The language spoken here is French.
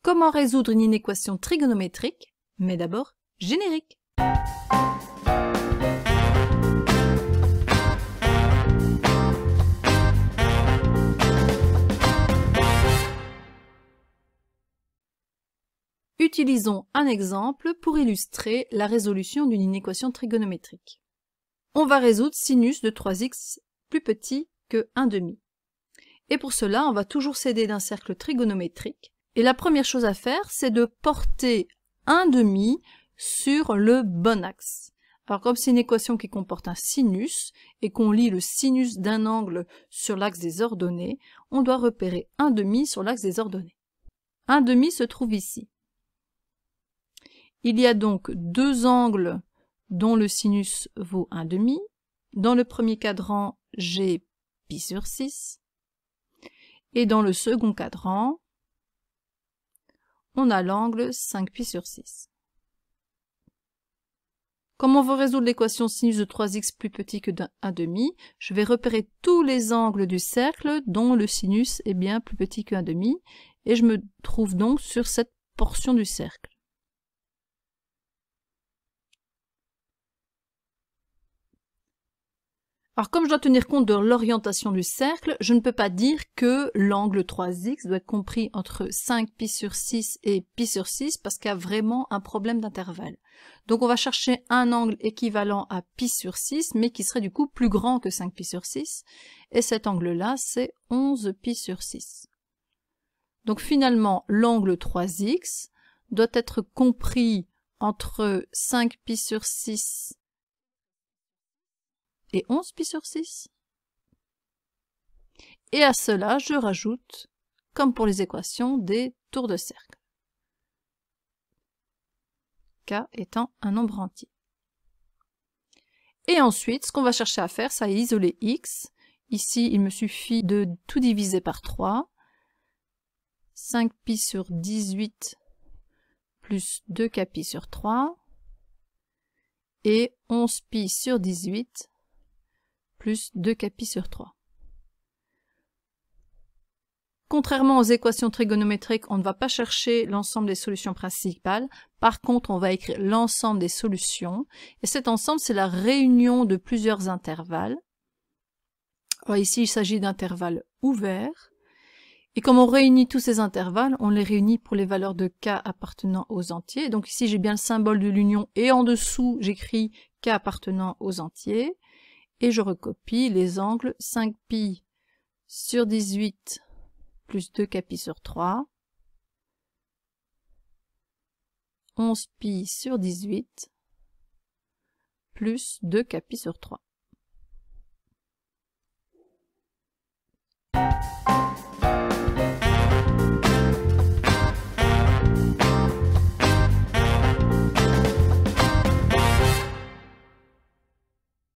Comment résoudre une inéquation trigonométrique? Mais d'abord, générique. Utilisons un exemple pour illustrer la résolution d'une inéquation trigonométrique. On va résoudre sinus de 3x plus petit que 1/2. Et pour cela, on va toujours s'aider d'un cercle trigonométrique. Et la première chose à faire, c'est de porter 1/2 sur le bon axe. Alors comme c'est une équation qui comporte un sinus et qu'on lit le sinus d'un angle sur l'axe des ordonnées, on doit repérer 1/2 sur l'axe des ordonnées. 1/2 se trouve ici. Il y a donc deux angles dont le sinus vaut 1/2. Dans le premier cadran, j'ai pi sur 6. Et dans le second cadran, on a l'angle 5pi sur 6. Comme on veut résoudre l'équation sinus de 3x plus petit que 1/2, je vais repérer tous les angles du cercle dont le sinus est bien plus petit que 1/2, et je me trouve donc sur cette portion du cercle. Alors comme je dois tenir compte de l'orientation du cercle, je ne peux pas dire que l'angle 3x doit être compris entre 5pi sur 6 et pi sur 6 parce qu'il y a vraiment un problème d'intervalle. Donc on va chercher un angle équivalent à pi sur 6 mais qui serait du coup plus grand que 5pi sur 6 et cet angle-là c'est 11pi sur 6. Donc finalement l'angle 3x doit être compris entre 5pi sur 6 et 11pi sur 6. Et à cela, je rajoute, comme pour les équations, des tours de cercle. K étant un nombre entier. Et ensuite, ce qu'on va chercher à faire, c'est isoler x. Ici, il me suffit de tout diviser par 3. 5pi sur 18 plus 2kpi sur 3. Et 11pi sur 18 plus 2kpi sur 3. Contrairement aux équations trigonométriques, on ne va pas chercher l'ensemble des solutions principales. Par contre, on va écrire l'ensemble des solutions. Et cet ensemble, c'est la réunion de plusieurs intervalles. Alors ici, il s'agit d'intervalles ouverts. Et comme on réunit tous ces intervalles, on les réunit pour les valeurs de k appartenant aux entiers. Donc ici, j'ai bien le symbole de l'union et en dessous, j'écris k appartenant aux entiers. Et je recopie les angles 5pi sur 18 plus 2kpi sur 3, 11pi sur 18 plus 2kpi sur 3.